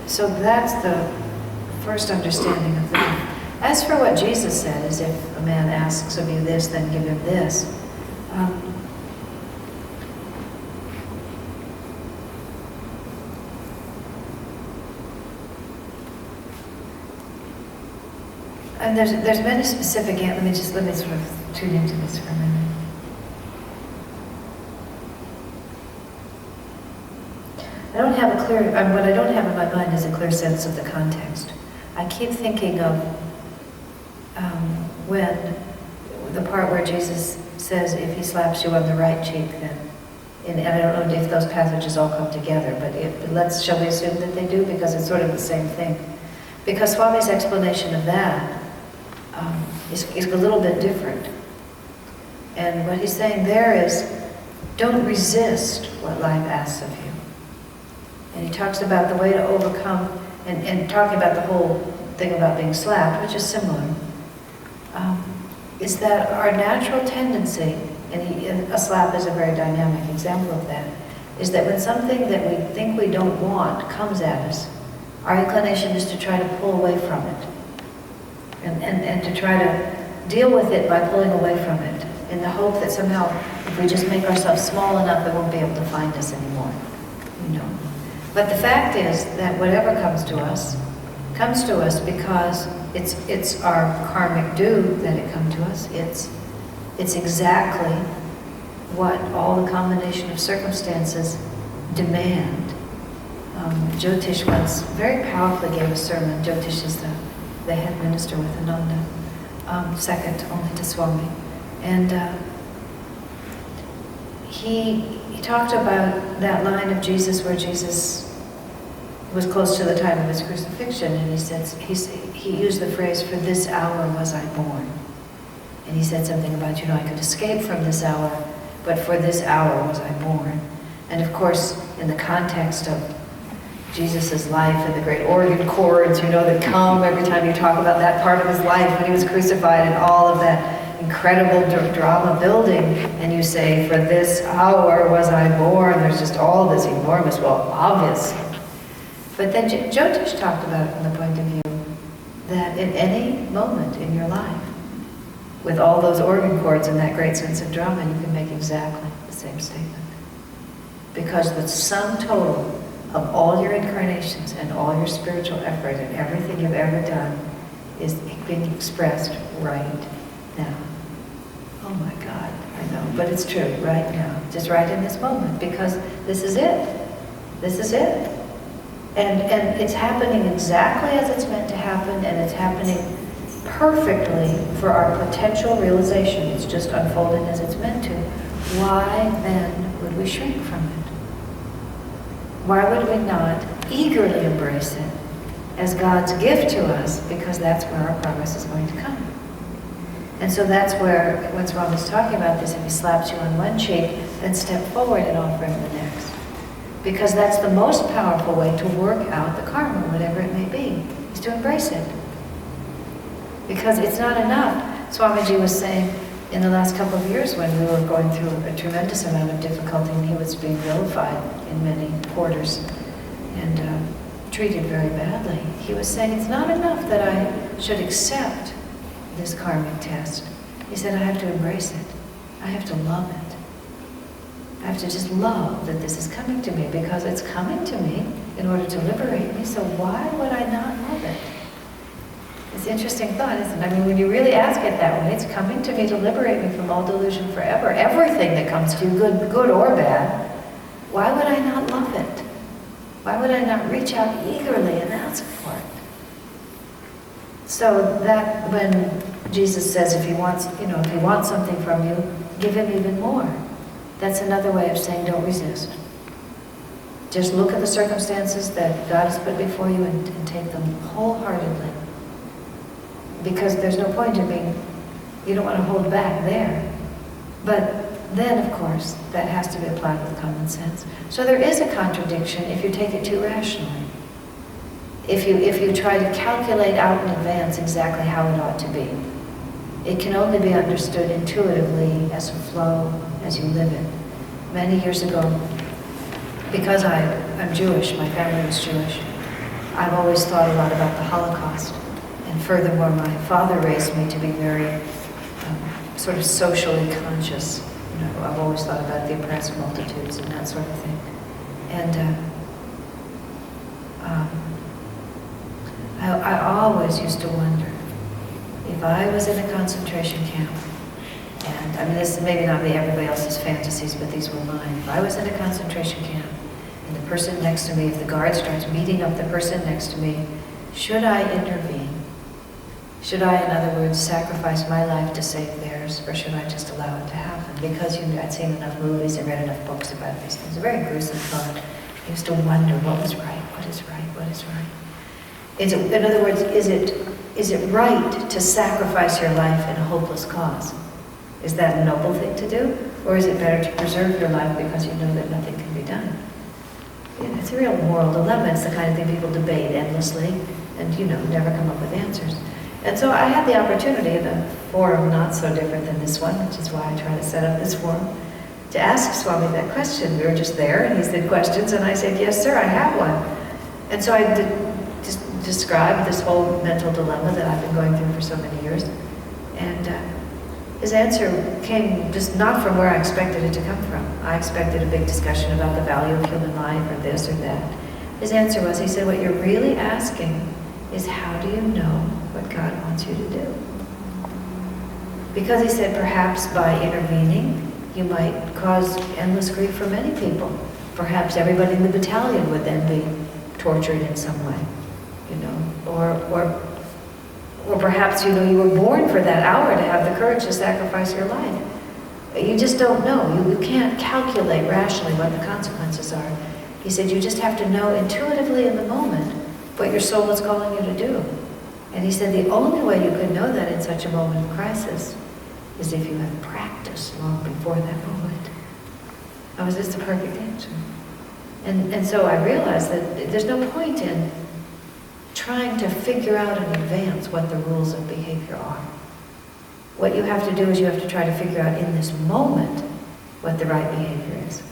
So that's the first understanding of that. As for what Jesus said, is if a man asks of you this, then give him this. And there's many specific, let me sort of tune into this for a minute. I don't have a clear, what I don't have in my mind is a clear sense of the context. I keep thinking of when the part where Jesus says, if he slaps you on the right cheek, then, and I don't know if those passages all come together, but shall we assume that they do? Because it's sort of the same thing. Because Swami's explanation of that is a little bit different. And what he's saying there is, don't resist what life asks of you. And he talks about the way to overcome, and talking about the whole thing about being slapped, which is similar, is that our natural tendency, and a slap is a very dynamic example of that, is that when something that we think we don't want comes at us, our inclination is to try to pull away from it. And to try to deal with it by pulling away from it, in the hope that somehow, if we just make ourselves small enough, it won't be able to find us anymore. But the fact is that whatever comes to us because it's our karmic due that it come to us. It's exactly what all the combination of circumstances demand. Jyotish once very powerfully gave a sermon. Jyotish is the head minister with Ananda, second only to Swami. And he talked about that line of Jesus where Jesus was close to the time of his crucifixion, and he said, he used the phrase, "For this hour was I born." And he said something about, I could escape from this hour, but for this hour was I born. And of course, in the context of Jesus' life and the great organ chords, that come every time you talk about that part of his life when he was crucified and all of that incredible drama building, and you say, for this hour was I born, there's just all this enormous, obvious. But then Jyotish talked about it from the point of view that in any moment in your life, with all those organ chords and that great sense of drama, you can make exactly the same statement. Because the sum total of all your incarnations and all your spiritual effort and everything you've ever done is being expressed right now. Oh my God, I know, but it's true, right now. Just right in this moment, because this is it. This is it. And it's happening exactly as it's meant to happen, and it's happening perfectly for our potential realization. It's just unfolding as it's meant to. Why then would we shrink from it? Why would we not eagerly embrace it as God's gift to us, because that's where our progress is going to come. And so that's where, when Swami's talking about this, if he slaps you on one cheek, then step forward and offer him the next. Because that's the most powerful way to work out the karma, whatever it may be, is to embrace it. Because it's not enough. Swamiji was saying in the last couple of years when we were going through a tremendous amount of difficulty and he was being vilified in many quarters and treated very badly, he was saying it's not enough that I should accept this karmic test. He said I have to embrace it. I have to love it. I have to just love that this is coming to me, because it's coming to me in order to liberate me, so why would I not love it? It's an interesting thought, isn't it? I mean, when you really ask it that way, it's coming to me to liberate me from all delusion forever. Everything that comes to you, good or bad, why would I not love it? Why would I not reach out eagerly and ask for it? So that when Jesus says if he wants something from you, give him even more. That's another way of saying don't resist. Just look at the circumstances that God has put before you and take them wholeheartedly. Because there's no point in you don't want to hold back there. But then, of course, that has to be applied with common sense. So there is a contradiction if you take it too rationally. If you try to calculate out in advance exactly how it ought to be. It can only be understood intuitively as a flow, as you live it. Many years ago, because I'm Jewish, my family was Jewish, I've always thought a lot about the Holocaust. And furthermore, my father raised me to be very sort of socially conscious. You know, I've always thought about the oppressed multitudes and that sort of thing. And I always used to wonder if I was in a concentration camp, and I mean, this maybe not be everybody else's fantasies, but these were mine. If I was in a concentration camp, and the person next to me, if the guard starts beating up the person next to me, should I intervene? Should I, in other words, sacrifice my life to save theirs, or should I just allow it to happen? Because I'd seen enough movies and read enough books about these things. A very gruesome thought. I used to wonder what was right, what is right, what is right. In other words, is it right to sacrifice your life in a hopeless cause? Is that a noble thing to do? Or is it better to preserve your life because you know that nothing can be done? Yeah, it's a real moral dilemma. It's the kind of thing people debate endlessly and, never come up with answers. And so I had the opportunity in a forum not so different than this one, which is why I try to set up this forum, to ask Swami that question. We were just there and he said questions and I said, yes sir, I have one. And so I described this whole mental dilemma that I've been going through for so many years. And his answer came just not from where I expected it to come from. I expected a big discussion about the value of human life or this or that. His answer was, he said, what you're really asking is how do you know what God wants you to do? Because he said perhaps by intervening, you might cause endless grief for many people. Perhaps everybody in the battalion would then be tortured in some way, or perhaps, you were born for that hour to have the courage to sacrifice your life. You just don't know. You can't calculate rationally what the consequences are. He said you just have to know intuitively in the moment what your soul is calling you to do. And he said the only way you could know that in such a moment of crisis is if you have practiced long before that moment. That was just the perfect answer. And so I realized that there's no point in trying to figure out in advance what the rules of behavior are. What you have to do is you have to try to figure out in this moment what the right behavior is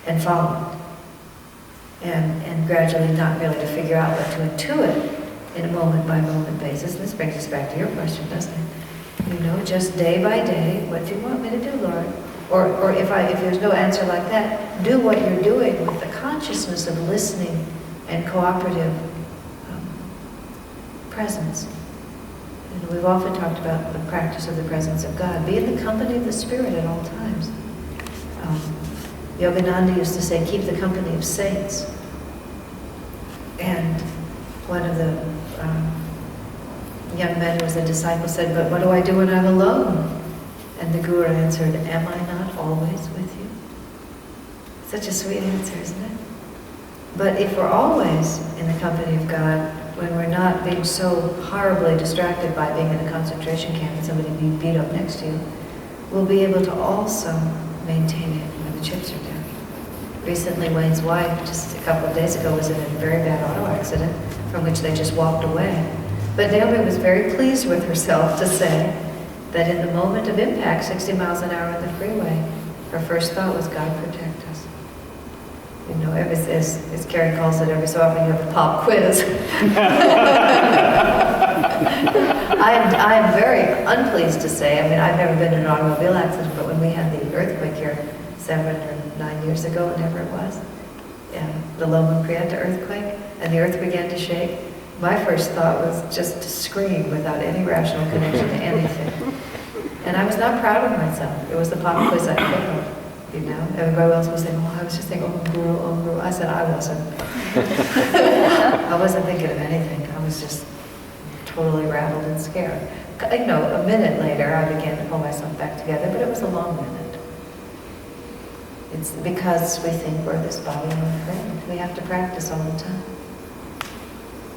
and follow it. And gradually not really to figure out, but to intuit in a moment-by-moment basis. And this brings us back to your question, doesn't it? Just day by day, what do you want me to do, Lord? Or if there's no answer like that, do what you're doing with the consciousness of listening and cooperative presence. We've often talked about the practice of the presence of God. Be in the company of the Spirit at all times. Yogananda used to say, keep the company of saints. And one of the young men who was a disciple said, but what do I do when I'm alone? And the Guru answered, am I not always with you? Such a sweet answer, isn't it? But if we're always in the company of God, when we're not being so horribly distracted by being in a concentration camp and somebody being beat up next to you, we'll be able to also maintain it when the chips are down. Recently, Wayne's wife, just a couple of days ago, was in a very bad auto accident from which they just walked away. But Naomi was very pleased with herself to say that in the moment of impact, 60 miles an hour on the freeway, her first thought was, God protect us. As Carrie calls it, every so often you have a pop quiz. I am very unpleased to say, I've never been in an automobile accident, but when we had the earthquake here 7 or 9 years ago, whatever it was, the Loma Prieta earthquake, and the earth began to shake, my first thought was just to scream without any rational connection to anything. And I was not proud of myself. It was the pop quiz I failed. Everybody else was saying, I was just thinking, oh Guru. I said, I wasn't. I wasn't thinking of anything. I was just totally rattled and scared. A minute later, I began to pull myself back together, but it was a long minute. It's because we think we're this body and friend. We have to practice all the time.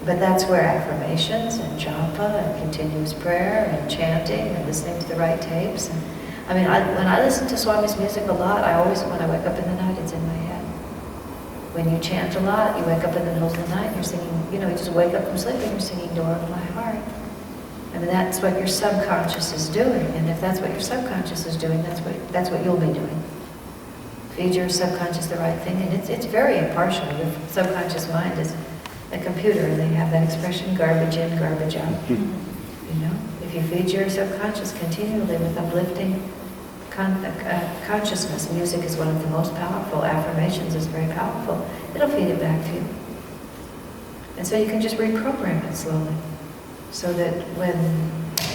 But that's where affirmations and japa and continuous prayer and chanting and listening to the right tapes. And, when I listen to Swami's music a lot, when I wake up in the night, it's in my head. When you chant a lot, you wake up in the middle of the night and you're singing, you just wake up from sleep and you're singing Door of My Heart. That's what your subconscious is doing. And if that's what your subconscious is doing, that's what you'll be doing. Feed your subconscious the right thing. And it's very impartial. Your subconscious mind is a computer, and they have that expression, garbage in, garbage out. You know, if you feed your subconscious continually with uplifting consciousness, music is one of the most powerful, affirmations is very powerful, it'll feed it back to you. And so you can just reprogram it slowly, so that when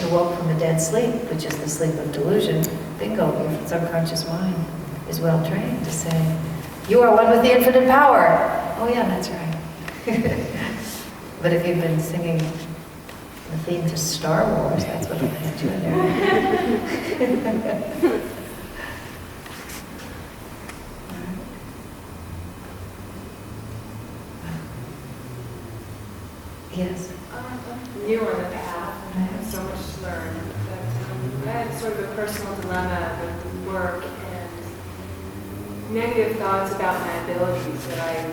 you're woke from a dead sleep, which is the sleep of delusion, bingo, your subconscious mind is well trained to say, you are one with the infinite power. Oh yeah, that's right. But if you've been singing the theme to Star Wars, that's what will hit you in there. Yes.
I'm new on the path and I have so much to learn. But I had sort of a personal dilemma with work and negative thoughts about my abilities, that I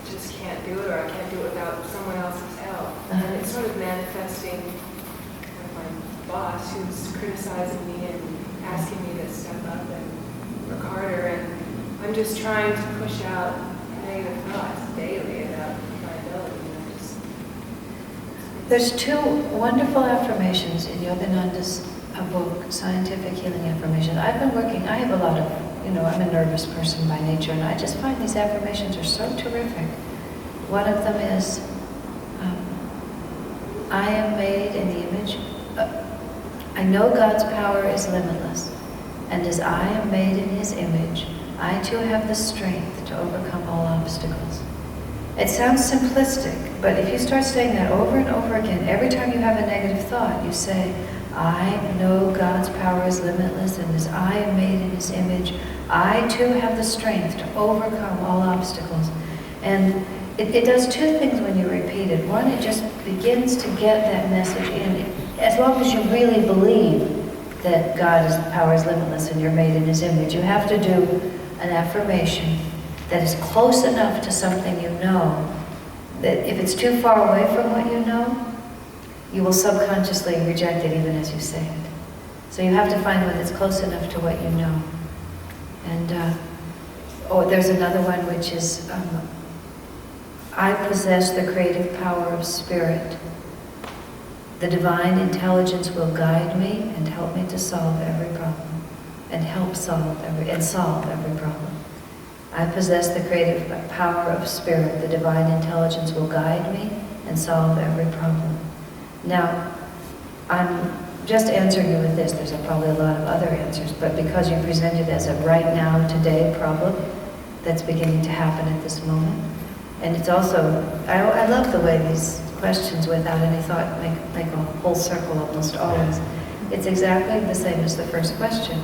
just can't do it, or I can't do it without someone else's help. And it's sort of manifesting with my boss, who's criticizing me and asking me to step up and work harder. And I'm just trying to push out negative thoughts daily about my ability.
There's two wonderful affirmations in Yogananda's book, Scientific Healing Affirmations. I've been working, I have a lot of, I'm a nervous person by nature, and I just find these affirmations are so terrific. One of them is, I am made in the image, I know God's power is limitless, and as I am made in His image, I too have the strength to overcome all obstacles. It sounds simplistic, but if you start saying that over and over again, every time you have a negative thought, you say, I know God's power is limitless, and as I am made in His image, I too have the strength to overcome all obstacles. And it does two things when you repeat it. One, it just begins to get that message in. As long as you really believe that God's power is limitless and you're made in His image, you have to do an affirmation that is close enough to something you know, that if it's too far away from what you know, you will subconsciously reject it even as you say it. So you have to find one that's close enough to what you know. And, there's another one which is, I possess the creative power of spirit. The divine intelligence will guide me and help me to solve every problem, and solve every problem. I possess the creative power of spirit. The divine intelligence will guide me and solve every problem. Now, I'm just answering you with this. There's probably a lot of other answers, but because you present it as a right now, today problem that's beginning to happen at this moment. And it's also, I love the way these questions without any thought make a whole circle almost always. It's exactly the same as the first question.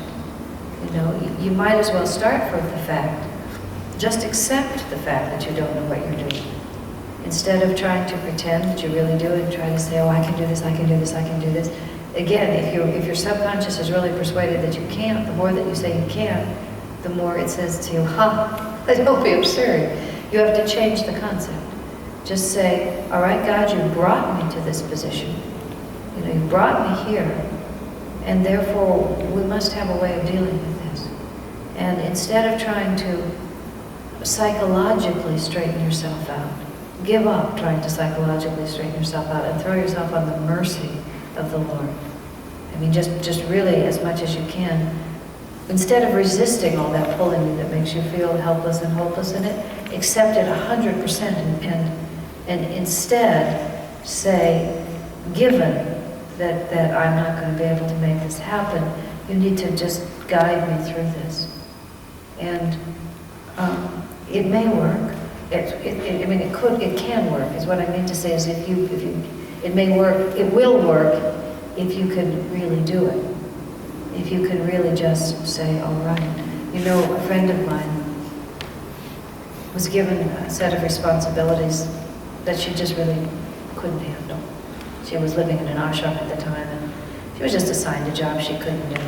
You might as well start from the fact. Just accept the fact that you don't know what you're doing. Instead of trying to pretend that you really do it and try to say, oh, I can do this, I can do this, I can do this. Again, if your subconscious is really persuaded that you can't, the more that you say you can, the more it says to you, don't be absurd. You have to change the concept. Just say, all right, God, you brought me to this position. You brought me here, and therefore we must have a way of dealing with this. And instead of trying to psychologically straighten yourself out, give up trying to psychologically straighten yourself out and throw yourself on the mercy of the Lord. I mean, just really as much as you can. Instead of resisting all that pulling you that makes you feel helpless and hopeless in it, accept it 100% and instead say, given that I'm not going to be able to make this happen, you need to just guide me through this. And it may work. It can work. Is what I mean to say is it may work. It will work if you can really do it. If you can really just say, all right. A friend of mine was given a set of responsibilities that she just really couldn't handle. She was living in an ashram at the time, and she was just assigned a job she couldn't do.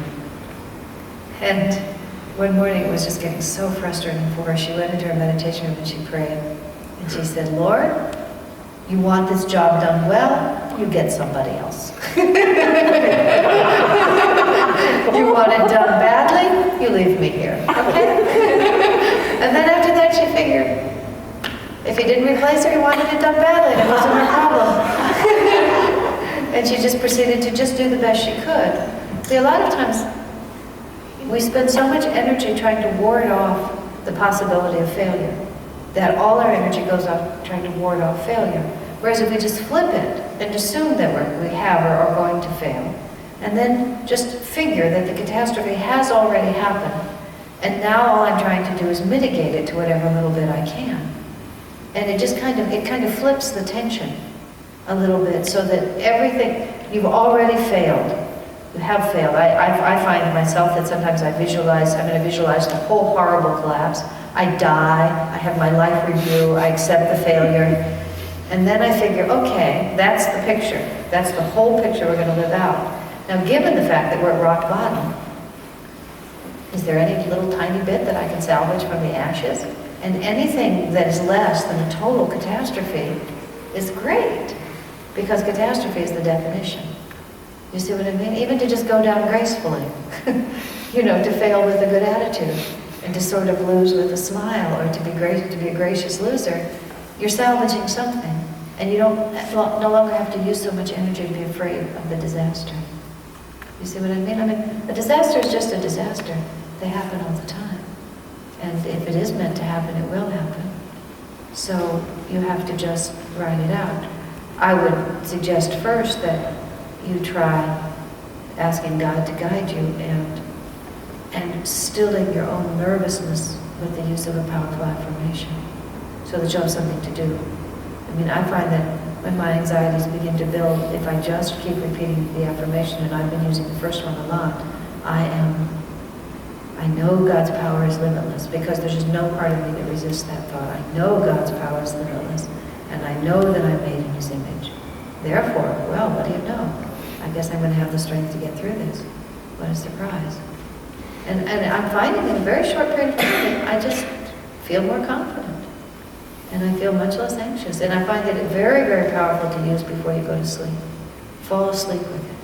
And one morning it was just getting so frustrating for her. She went into her meditation room and she prayed. And she said, Lord, you want this job done well, you get somebody else. You want it done badly, you leave me here. Okay? And then after that she figured, If he didn't replace her, he wanted it done badly, and it wasn't her problem. And she just proceeded to just do the best she could. See, a lot of times, we spend so much energy trying to ward off the possibility of failure, that all our energy goes off trying to ward off failure. Whereas if we just flip it and assume that we have or are going to fail, and then just figure that the catastrophe has already happened, and now all I'm trying to do is mitigate it to whatever little bit I can. And it just kind of flips the tension a little bit, so that everything, you've already failed. You have failed. I find myself that sometimes I'm going to visualize the whole horrible collapse. I die, I have my life review, I accept the failure, and then I figure, okay, that's the picture. That's the whole picture we're going to live out. Now, given the fact that we're at rock bottom, is there any little tiny bit that I can salvage from the ashes? And anything that is less than a total catastrophe is great, because catastrophe is the definition. You see what I mean? Even to just go down gracefully, to fail with a good attitude, and to sort of lose with a smile, or to be a gracious loser, you're salvaging something, and you don't no longer have to use so much energy to be afraid of the disaster. You see what I mean? A disaster is just a disaster. They happen all the time. And if it is meant to happen, it will happen. So you have to just ride it out. I would suggest first that you try asking God to guide you and stilling your own nervousness with the use of a powerful affirmation, so that you'll have something to do. I find that when my anxieties begin to build, if I just keep repeating the affirmation, and I've been using the first one a lot, I know God's power is limitless, because there's just no part of me that resists that thought. I know God's power is limitless, and I know that I'm made in His image. Therefore, well, what do you know? I guess I'm going to have the strength to get through this. What a surprise. And I'm finding in a very short period of time, I just feel more confident. And I feel much less anxious. And I find it very, very powerful to use before you go to sleep. Fall asleep with it.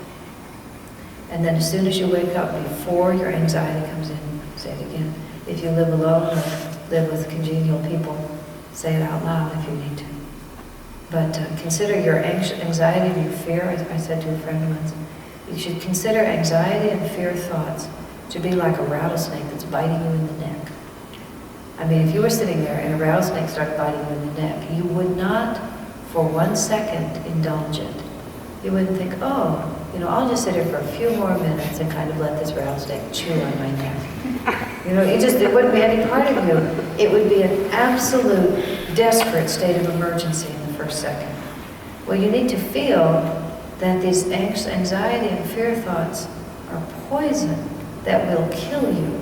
And then as soon as you wake up, before your anxiety comes in, say it again. If you live alone or live with congenial people, say it out loud if you need to. But consider your anxiety and your fear, I said to a friend once, you should consider anxiety and fear thoughts to be like a rattlesnake that's biting you in the neck. If you were sitting there and a rattlesnake started biting you in the neck, you would not for 1 second indulge it. You wouldn't think, I'll just sit here for a few more minutes and kind of let this rattlesnake chew on my neck. It wouldn't be any part of you. It would be an absolute desperate state of emergency in the first second. Well, you need to feel that these anxiety and fear thoughts are poison that will kill you,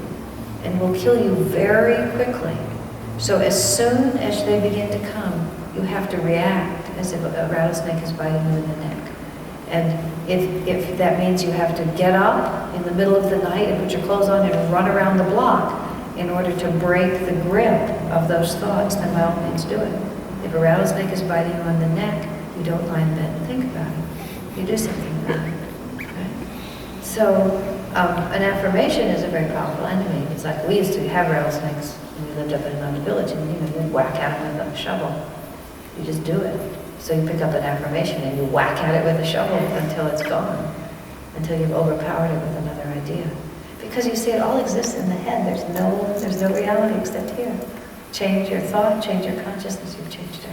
and will kill you very quickly. So as soon as they begin to come, you have to react as if a rattlesnake is biting you in the neck. And if that means you have to get up in the middle of the night and put your clothes on and run around the block in order to break the grip of those thoughts, then by all means do it. If a rattlesnake is biting you on the neck, you don't lie in bed and think about it. You do something about it. Okay? So an affirmation is a very powerful enemy. It's like we used to have rattlesnakes when we lived up in another village, and you'd whack at them with a shovel. You just do it. So you pick up an affirmation and you whack at it with a shovel until it's gone, until you've overpowered it with another idea. Because you see, it all exists in the head. There's no reality except here. Change your thought, change your consciousness, you've changed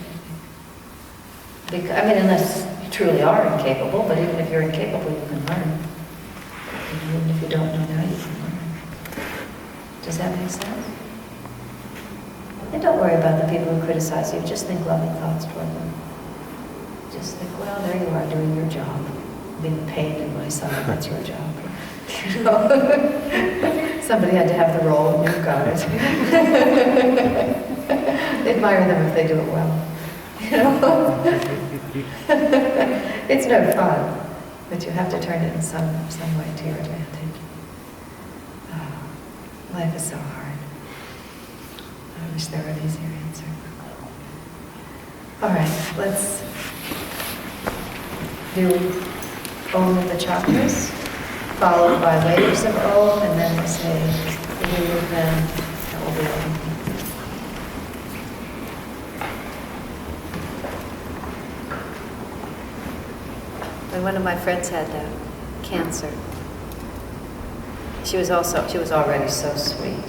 everything. Unless you truly are incapable, but even if you're incapable, you can learn. Even if you don't know now, you can learn. Does that make sense? And don't worry about the people who criticize you. Just think loving thoughts toward them. Just think, well, there you are doing your job. Being paid in my side, that's your job. Somebody had to have the role, and you got it. Admire them if they do it well. It's no fun. But you have to turn it in some way to your advantage. Life is so hard. I wish there were an easier answer. All right, let's do Om of the chakras, followed by waves of Om, and then we say the movement that will be everything. When one of my friends had cancer, she was already so sweet.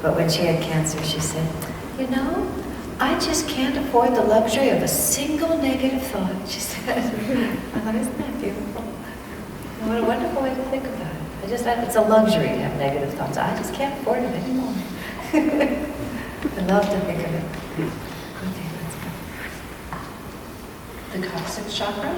But when she had cancer, she said, "You know, I just can't afford the luxury of a single negative thought," she said. I thought, isn't that beautiful? What a wonderful way to think about it. It's a luxury to have negative thoughts. I just can't afford them anymore. I love to think of it. Okay, let's go. The coccyx chakra.